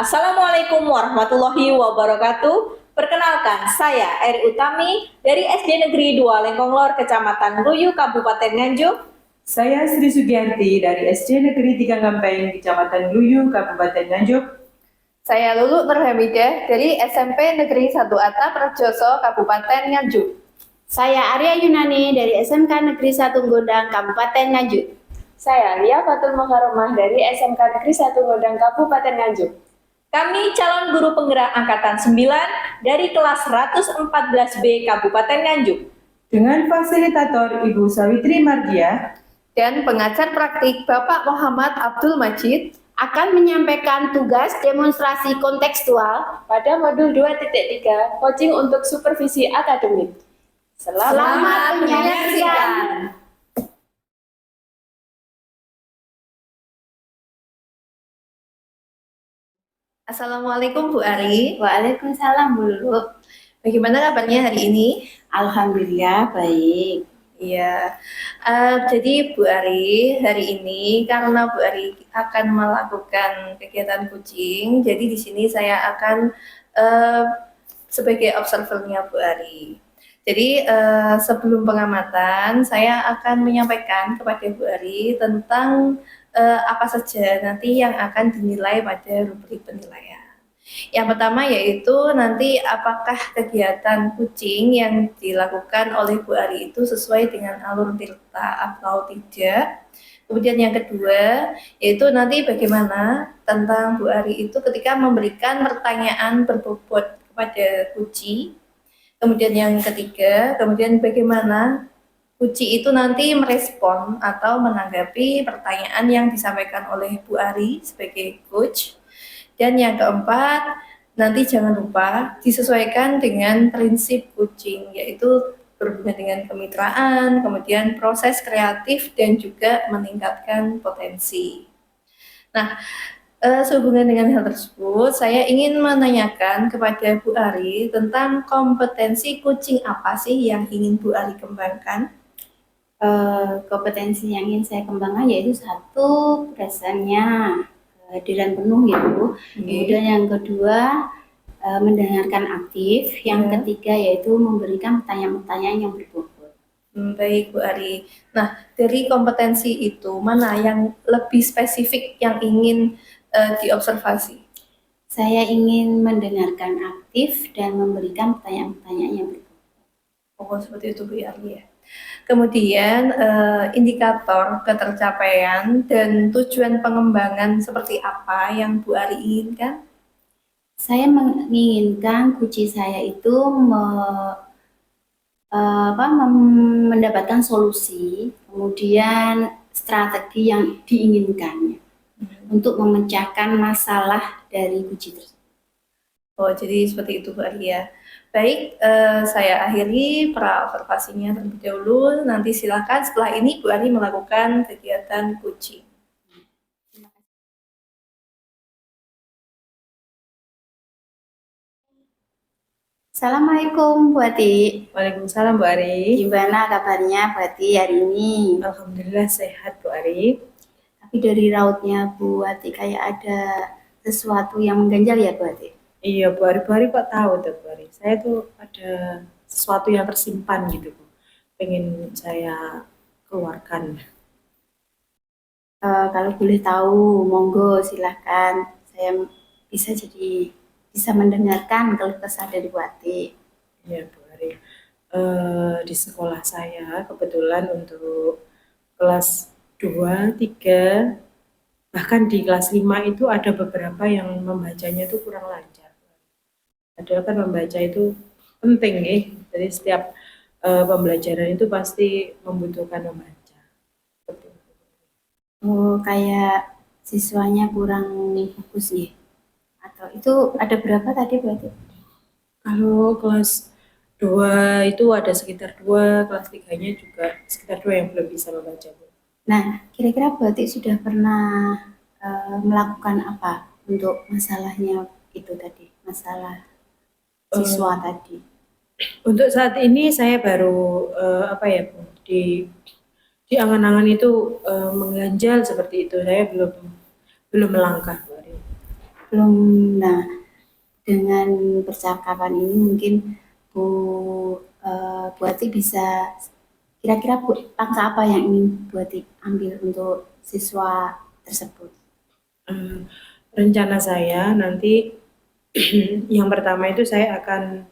Assalamualaikum warahmatullahi wabarakatuh. Perkenalkan, saya Eri Utami dari SD Negeri 2 Lengkonglor, Kecamatan Luyu, Kabupaten Nganjuk. Saya Sri Sugiarti dari SD Negeri 3 Gampeng, Kecamatan Luyu, Kabupaten Nganjuk. Saya Lulu Nurhamidah dari SMP Negeri 1 Atap Rejoso, Kabupaten Nganjuk. Saya Arya Yunani dari SMK Negeri 1 Gondang, Kabupaten Nganjuk. Saya Lia Fatul Mokaromah dari SMK Negeri 1 Gondang, Kabupaten Nganjuk. Kami calon guru penggerak angkatan 9 dari kelas 114B Kabupaten Nganjuk. Dengan fasilitator Ibu Sawitri Mardia Dan pengajar praktik Bapak Muhammad Abdul Majid Akan menyampaikan tugas demonstrasi kontekstual pada modul 2.3 coaching untuk supervisi akademik. Selamat menyaksikan. Assalamualaikum Bu Ari. Waalaikumsalam Bu Lulu. Bagaimana kabarnya hari ini? Alhamdulillah baik. Iya, jadi Bu Ari, hari ini karena Bu Ari akan melakukan kegiatan coaching, jadi di sini saya akan sebagai observernya Bu Ari. Jadi sebelum pengamatan, saya akan menyampaikan kepada Bu Ari tentang apa saja nanti yang akan dinilai pada rubrik penilaian. Yang pertama yaitu nanti apakah kegiatan coaching yang dilakukan oleh Bu Ari itu sesuai dengan alur tirta atau tidak. Kemudian yang kedua yaitu nanti bagaimana tentang Bu Ari itu ketika memberikan pertanyaan berbobot kepada Puci. Kemudian yang ketiga, kemudian bagaimana Puci itu nanti merespon atau menanggapi pertanyaan yang disampaikan oleh Bu Ari sebagai coach. Dan yang keempat, nanti jangan lupa disesuaikan dengan prinsip coaching, yaitu berhubungan dengan kemitraan, kemudian proses kreatif, dan juga meningkatkan potensi. Nah, sehubungan dengan hal tersebut, saya ingin menanyakan kepada Bu Ari tentang kompetensi coaching apa sih yang ingin Bu Ari kembangkan? Kompetensi yang ingin saya kembangkan yaitu satu, presentnya kehadiran penuh ya Bu. Kemudian yang kedua mendengarkan aktif. Yang ketiga yaitu memberikan pertanyaan-pertanyaan yang berbobot. Baik Bu Ari. Nah, dari kompetensi itu mana yang lebih spesifik yang ingin diobservasi? Saya ingin mendengarkan aktif dan memberikan pertanyaan-pertanyaan yang berbobot. Oh, seperti itu Bu Ari ya. Kemudian indikator ketercapaian dan tujuan pengembangan seperti apa yang Bu Ari inginkan? Saya menginginkan kunci saya itu mendapatkan solusi, kemudian strategi yang diinginkannya untuk memecahkan masalah dari kunci tersebut. Oh, jadi seperti itu Bu Ari ya. Baik, saya akhiri pra-observasinya terlebih dahulu. Nanti silakan setelah ini Bu Ari melakukan kegiatan coaching. Assalamualaikum Bu Ati. Waalaikumsalam Bu Ari. Gimana kabarnya Bu Ati hari ini? Alhamdulillah sehat Bu Ari. Tapi dari rautnya Bu Ati kayak ada sesuatu yang mengganjal ya Bu Ati? Iya Bu Ari kok tahu tuh Bu Ari. Saya tuh ada sesuatu yang tersimpan gitu Bu. Pengen saya keluarkan. Kalau boleh tahu, monggo silahkan. Saya bisa mendengarkan keluh kesah dari Bu Ati. Iya Bu Ari. Di sekolah saya kebetulan untuk kelas 2, 3, bahkan di kelas 5 itu ada beberapa yang membacanya itu kurang lancar. Padahal kan membaca itu penting nih. Jadi setiap pembelajaran itu pasti membutuhkan membaca. Oh, kayak siswanya kurang fokus ya? Atau itu ada berapa tadi Bu Ati? Kalau kelas 2 itu ada sekitar 2, kelas 3-nya juga sekitar 2 yang belum bisa membaca Bu. Nah, kira-kira Bu Ati sudah pernah melakukan apa untuk masalahnya itu tadi, masalah siswa tadi? Untuk saat ini saya baru Bu, di angan-angan itu mengganjal seperti itu. Saya belum melangkah Bu Ari. belum. Nah, dengan percakapan ini mungkin Bu Bu Ati bisa kira-kira langkah apa yang ingin Bu Ati ambil untuk siswa tersebut? Rencana saya nanti yang pertama itu saya akan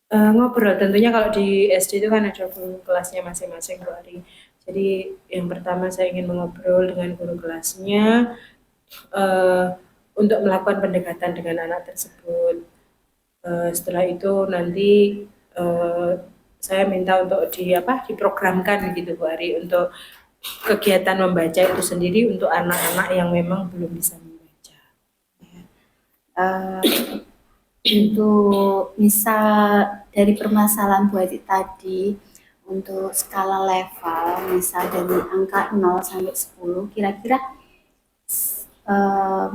ngobrol. Tentunya kalau di SD itu kan ada guru kelasnya masing-masing Bu Ari. Jadi yang pertama saya ingin mengobrol dengan guru kelasnya eh, untuk melakukan pendekatan dengan anak tersebut. Setelah itu nanti eh, saya minta untuk diprogramkan gitu Bu Ari untuk kegiatan membaca itu sendiri untuk anak-anak yang memang belum bisa membaca. Eh, untuk misal dari permasalahan Bu Ati tadi, untuk skala level, misal dari angka 0 sampai 10, kira-kira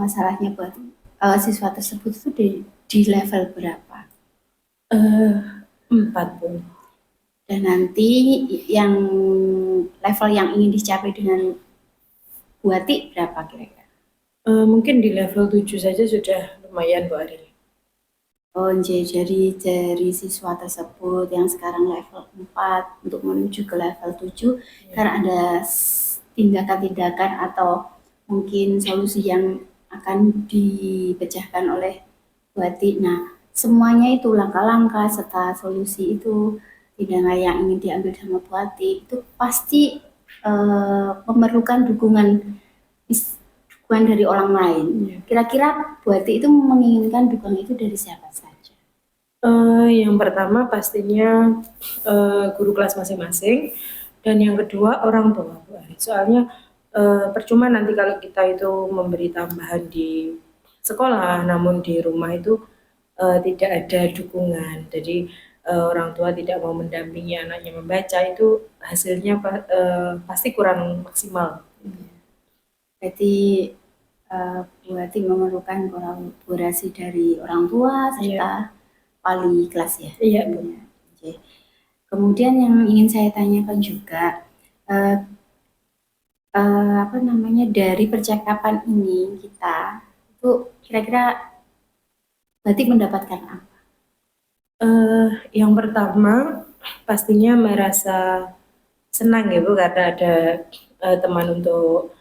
masalahnya buat siswa tersebut itu di level berapa? 4 Bu. Dan nanti yang level yang ingin dicapai dengan Bu Ati berapa kira-kira? Mungkin di level 7 saja sudah lumayan Bu Ari. Oh, dari siswa tersebut yang sekarang level 4 untuk menuju ke level 7, karena ada tindakan-tindakan atau mungkin solusi yang akan dipecahkan oleh Bu Ati. Nah, semuanya itu langkah-langkah serta solusi itu tindakan yang ingin diambil sama Bu Ati itu pasti memerlukan dukungan dari orang lain. Kira-kira Bu Ati itu menginginkan dukungan itu dari siapa saja? Yang pertama pastinya guru kelas masing-masing, dan yang kedua orang tua Bu Ari. Soalnya percuma nanti kalau kita itu memberi tambahan di sekolah, namun di rumah itu tidak ada dukungan. Jadi orang tua tidak mau mendampingi anaknya membaca, itu hasilnya pasti kurang maksimal. Berarti Bu Ati memerlukan kolaborasi dari orang tua serta wali kelas ya. Iya Bu. Oke. Kemudian yang ingin saya tanyakan juga dari percakapan ini kita itu kira-kira berarti mendapatkan apa? Yang pertama pastinya merasa senang ya Bu, karena ada teman untuk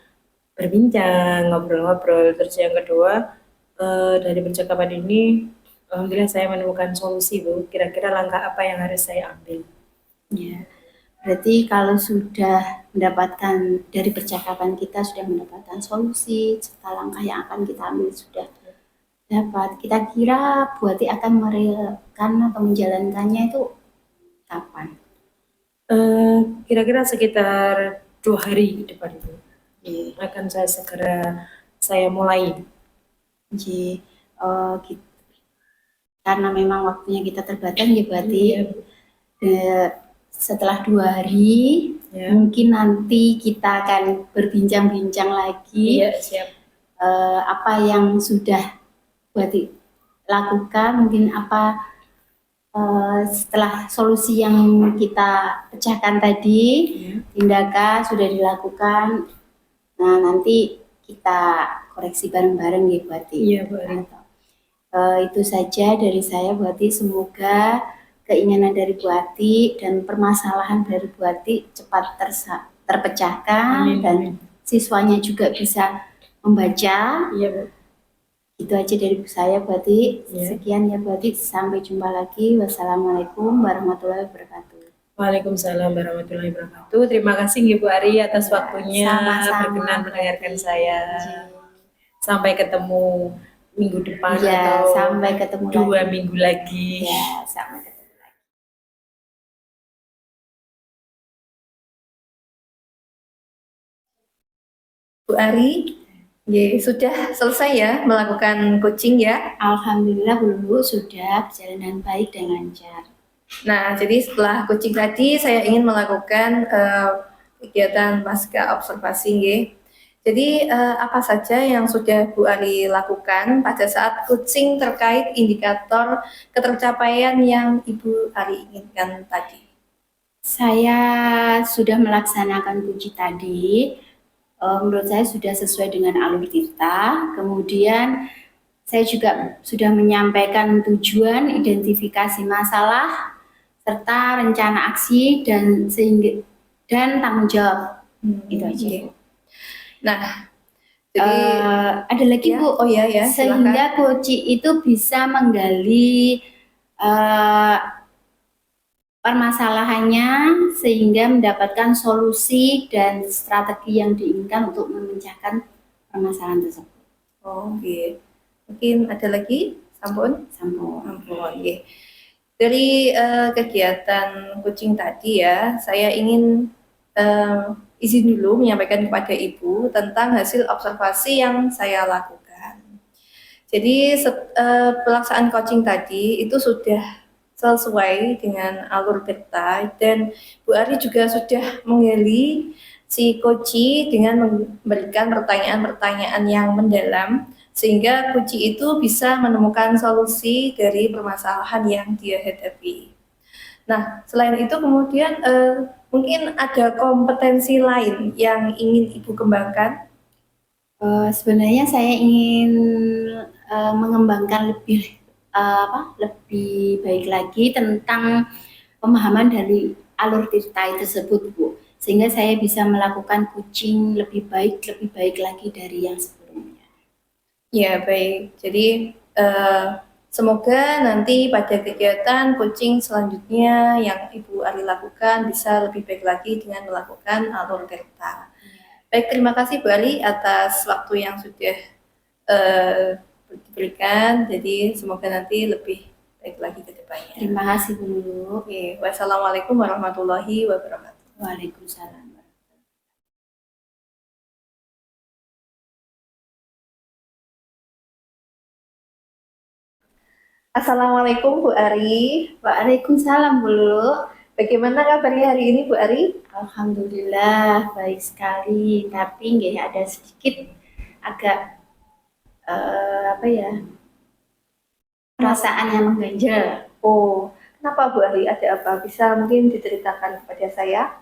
berbincang, ngobrol-ngobrol. Terus yang kedua dari percakapan ini alhamdulillah saya menemukan solusi Bu, kira-kira langkah apa yang harus saya ambil. Ya, berarti kalau sudah mendapatkan dari percakapan kita sudah mendapatkan solusi serta langkah yang akan kita ambil sudah dapat. Kita kira Bu Ati akan merealkan atau menjalankannya itu kapan? Kira-kira sekitar 2 hari ke depan Bu. Akan saya mulai. Jadi karena memang waktunya kita terbatas ya Bu Ati. Setelah 2 hari mungkin nanti kita akan berbincang-bincang lagi. Siap. Apa yang sudah Bu Ati lakukan, mungkin apa setelah solusi yang kita pecahkan tadi, tindakan sudah dilakukan. Nah, nanti kita koreksi bareng-bareng ya Bu Ati. Iya Bu Ari. Itu saja dari saya Bu Ati. Semoga keinginan dari Bu Ati dan permasalahan dari Bu Ati cepat terpecahkan. Amin. Dan siswanya juga bisa membaca. Iya Bu. Itu aja dari saya Bu Ati. Ya. Sekian ya Bu Ati. Sampai jumpa lagi. Wassalamualaikum warahmatullahi wabarakatuh. Waalaikumsalam warahmatullahi wabarakatuh. Terima kasih Bu Ari atas waktunya, berkenan mendengarkan saya. Sampai ketemu minggu depan atau sampai ketemu 2 minggu lagi. Ya, sampai ketemu lagi. Bu Ari, sudah selesai ya melakukan coaching ya? Alhamdulillah Bu, sudah berjalan dengan baik dan lancar. Nah, jadi setelah coaching tadi saya ingin melakukan kegiatan pasca observasi nggih. Jadi apa saja yang sudah Bu Ari lakukan pada saat coaching terkait indikator ketercapaian yang Ibu Ari inginkan tadi? Saya sudah melaksanakan kunci tadi. Menurut saya sudah sesuai dengan alur kita. Kemudian Saya juga sudah menyampaikan tujuan, identifikasi masalah, serta rencana aksi dan tanggung jawab. Itu aja. Oke. Nah, jadi Ada lagi ya, Bu, oh ya ya, silakan. sehingga coach itu bisa menggali permasalahannya sehingga mendapatkan solusi dan strategi yang diinginkan untuk memecahkan permasalahan tersebut. Oh, oke. Mungkin ada lagi, sampun? Sampun. Ampun, nggih. Dari kegiatan coaching tadi ya, saya ingin izin dulu menyampaikan kepada Ibu tentang hasil observasi yang saya lakukan. Jadi pelaksanaan coaching tadi itu sudah sesuai dengan alur kita dan Bu Ari juga sudah menggali si coach dengan memberikan pertanyaan-pertanyaan yang mendalam sehingga coach itu bisa menemukan solusi dari permasalahan yang dia hadapi. Nah, selain itu kemudian mungkin ada kompetensi lain yang ingin Ibu kembangkan? Sebenarnya saya ingin mengembangkan lebih baik lagi tentang pemahaman dari alur tirta tersebut, Bu, sehingga saya bisa melakukan coaching lebih baik lagi dari yang sebelumnya. Ya, baik. Jadi semoga nanti pada kegiatan coaching selanjutnya yang Ibu Ari lakukan bisa lebih baik lagi dengan melakukan alur tirta. Baik, terima kasih Bu Ali atas waktu yang sudah diberikan. Jadi semoga nanti lebih baik lagi ke depannya. Terima kasih Bu Lulu. Oke, wassalamualaikum warahmatullahi wabarakatuh. Waalaikumsalam. Assalamualaikum Bu Ari. Waalaikumsalam Bu Lulu. Bagaimana kabarnya hari ini Bu Ari? Alhamdulillah baik sekali, tapi nggak ada sedikit agak perasaan yang mengganjal. Oh, kenapa Bu Ari? Ada apa? Bisa mungkin diceritakan kepada saya?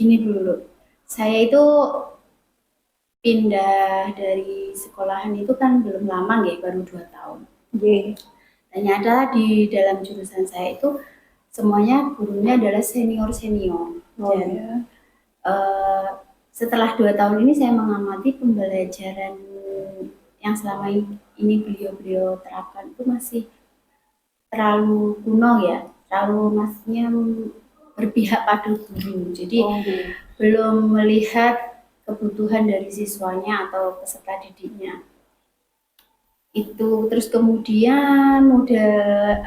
Ini dulu, saya itu pindah dari sekolahan itu kan belum lama nggak, baru 2 tahun. Oke. Ternyata di dalam jurusan saya itu semuanya gurunya adalah senior-senior. Oh, Dan ya. setelah 2 tahun ini saya mengamati pembelajaran yang selama ini beliau-beliau terapkan itu masih terlalu kuno ya, terlalu maksudnya berpihak pada guru. Jadi belum melihat kebutuhan dari siswanya atau peserta didiknya. Itu terus kemudian model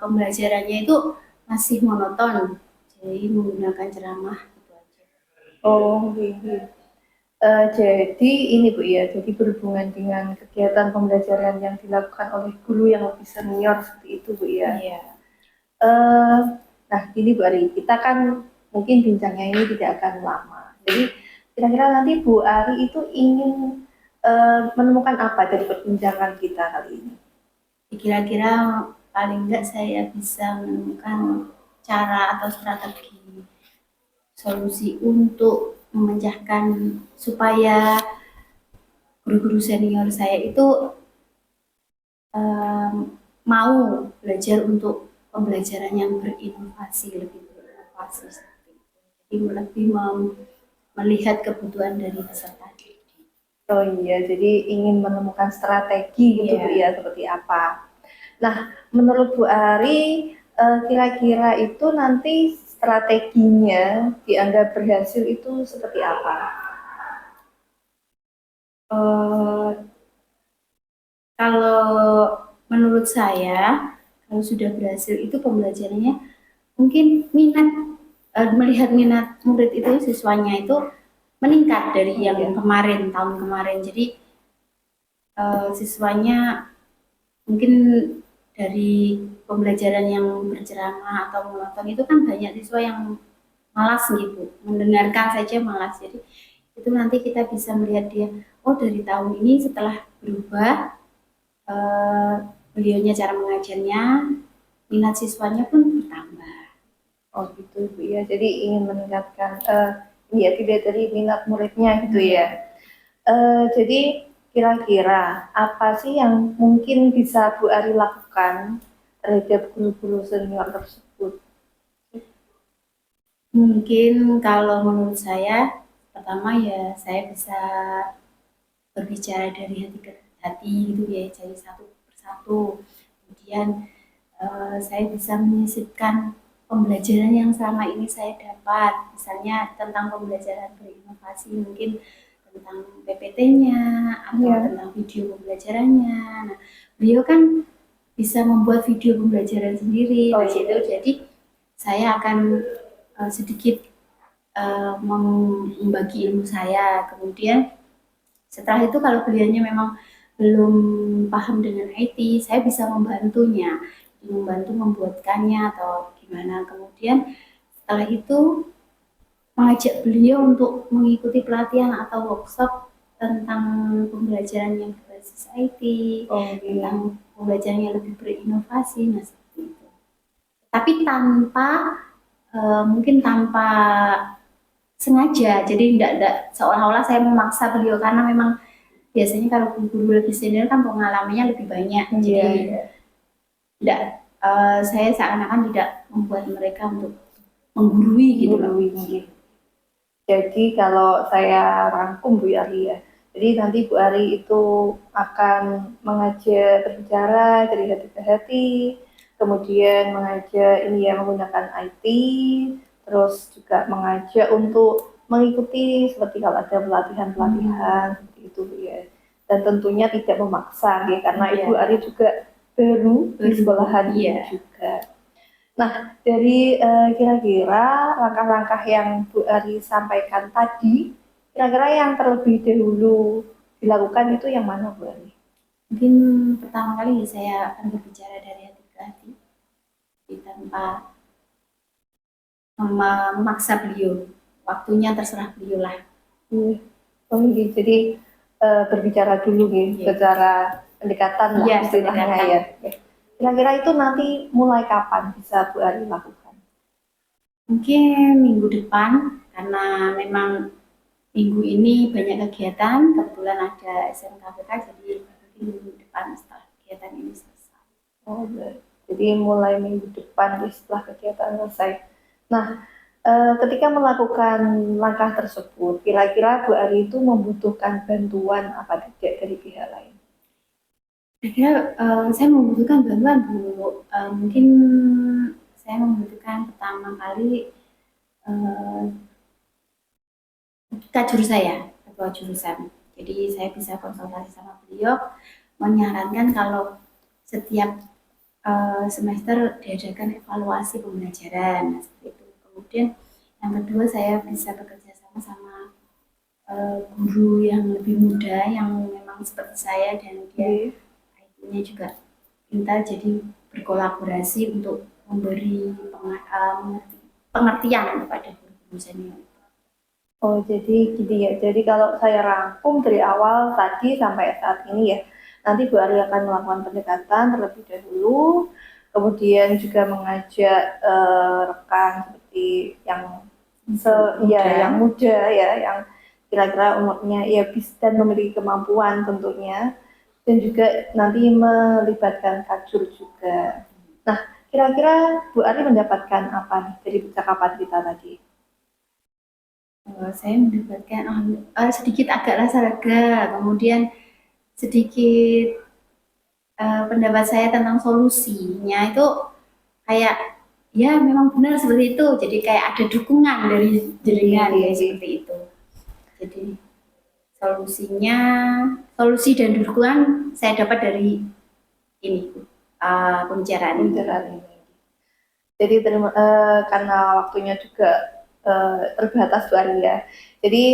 pembelajarannya itu masih monoton, jadi menggunakan ceramah gitu aja. Oh, iya. Jadi ini Bu ya, jadi berhubungan dengan kegiatan pembelajaran yang dilakukan oleh guru yang lebih senior seperti itu Bu ya. Iya. Nah, ini Bu Ari, kita kan mungkin bincangnya ini tidak akan lama. Jadi kira-kira nanti Bu Ari itu ingin menemukan apa dari perbincangan kita kali ini? Kira-kira paling enggak saya bisa menemukan cara atau strategi solusi untuk memecahkan supaya guru-guru senior saya itu mau belajar untuk pembelajaran yang berinovasi, lebih berinovasi seperti itu. Jadi lebih melihat kebutuhan dari peserta didik. Oh iya, jadi ingin menemukan strategi gitu Bu Iya. ya, seperti apa. Nah, menurut Bu Ari, kira-kira itu nanti strateginya dianggap berhasil itu seperti apa? Kalau menurut saya, kalau sudah berhasil itu pembelajarannya mungkin melihat minat murid itu, siswanya itu meningkat dari yang kemarin, tahun kemarin. Jadi siswanya mungkin dari pembelajaran yang berceramah atau monoton itu kan banyak siswa yang malas gitu, mendengarkan saja malas. Jadi itu nanti kita bisa melihat dia, oh dari tahun ini setelah berubah beliaunya, cara mengajarnya, minat siswanya pun bertambah. Oh gitu Bu ya, jadi ingin meningkatkan ya tidak dari minat muridnya gitu ya. Jadi kira-kira apa sih yang mungkin bisa Bu Ari lakukan terhadap guru-guru senior tersebut? Mungkin kalau menurut saya, pertama ya saya bisa berbicara dari hati ke hati gitu ya, jadi satu persatu. Kemudian saya bisa menyisipkan pembelajaran yang selama ini saya dapat, misalnya tentang pembelajaran berinovasi, mungkin tentang PPT-nya atau Iya. tentang video pembelajarannya. Nah, beliau kan bisa membuat video pembelajaran sendiri. Oh, Nah, iya. itu jadi saya akan sedikit membagi ilmu saya. Kemudian setelah itu kalau beliaunya memang belum paham dengan IT, saya bisa membantunya, membantu membuatkannya atau gimana. Kemudian setelah itu mengajak beliau untuk mengikuti pelatihan atau workshop tentang pembelajaran yang berbasis IT, Oh, iya. tentang pembelajaran yang lebih berinovasi, nah seperti itu. Tapi mungkin tanpa sengaja, jadi tidak seolah-olah saya memaksa beliau, karena memang biasanya kalau guru lebih senior kan pengalamannya lebih banyak, jadi tidak saya seakan-akan tidak membuat mereka untuk menggurui gitu loh. Jadi kalau saya rangkum Bu Ari ya, jadi nanti Bu Ari itu akan mengajak berbicara dari hati ke hati, kemudian mengajak ini ya menggunakan IT, terus juga mengajak untuk mengikuti seperti kalau ada pelatihan-pelatihan seperti itu Bu ya. Dan tentunya tidak memaksa ya, karena Iya. Ibu Ari juga baru di sekolahan ini Iya. juga. Nah, dari kira-kira langkah-langkah yang Bu Ari sampaikan tadi, kira-kira yang terlebih dahulu dilakukan itu yang mana Bu Ari? Mungkin pertama kali saya akan berbicara dari hati ke hati, tanpa memaksa beliau. Waktunya terserah beliau lah. Oh, gitu. Jadi berbicara dulu nih, Iya. secara pendekatan lah Iya, istilahnya pendekatan. ya. Kira-kira itu nanti mulai kapan bisa Bu Ari lakukan? Mungkin minggu depan, karena memang minggu ini banyak kegiatan, kebetulan ada SMKPK, jadi mungkin minggu depan setelah kegiatan ini selesai. Oh, jadi mulai minggu depan setelah kegiatan selesai. Nah, ketika melakukan langkah tersebut, kira-kira Bu Ari itu membutuhkan bantuan apa tidak dari pihak lain? Kira-kira saya membutuhkan bantuan Bu. Mungkin saya membutuhkan pertama kali ketua jurusan. Jadi saya bisa konsultasi sama beliau, menyarankan kalau setiap semester diadakan evaluasi pembelajaran, seperti itu. Kemudian yang kedua saya bisa bekerja sama guru yang lebih muda, yang memang seperti saya dan dia IT-nya juga pintar, jadi berkolaborasi untuk memberi pengertian kepada guru senior. Oh, jadi gini ya. Jadi kalau saya rangkum dari awal tadi sampai saat ini ya, nanti Bu Ari akan melakukan pendekatan terlebih dahulu, kemudian juga mengajak rekan seperti yang yang muda ya, yang kira-kira umurnya ya bisa dan memiliki kemampuan tentunya, dan juga nanti melibatkan kajur juga. Nah, kira-kira Bu Ari mendapatkan apa nih dari percakapan kita tadi? Saya mendapatkan sedikit agak rasa lega, kemudian sedikit pendapat saya tentang solusinya itu kayak ya memang benar seperti itu, jadi kayak ada dukungan dari jenengan ya, seperti itu. Jadi solusi dan dukungan saya dapat dari ini pembicaraan ini. Jadi karena waktunya juga terbatas Bu Ari ya. Jadi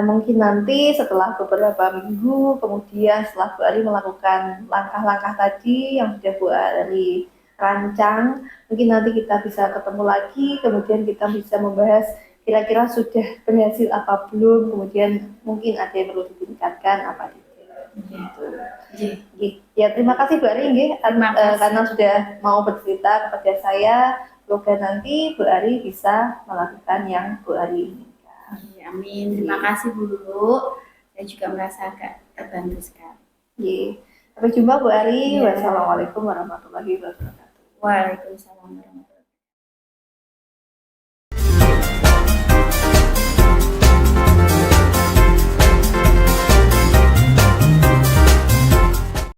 mungkin nanti setelah beberapa minggu, kemudian setelah Bu Ari melakukan langkah-langkah tadi yang sudah Bu Ari rancang, mungkin nanti kita bisa ketemu lagi, kemudian kita bisa membahas kira-kira sudah berhasil apa belum, kemudian mungkin ada yang perlu ditingkatkan apa tidak. Ya, terima kasih Bu Ari karena sudah mau bercerita kepada saya. Semoga nanti Bu Ari bisa melakukan yang Bu Ari inginkan. Amin. Terima kasih Bu. Saya juga merasa agak terbantu sekali. Ye. Sampai jumpa Bu Ari. Iya. Wassalamualaikum warahmatullahi wabarakatuh. Waalaikumsalam warahmatullahi wabarakatuh.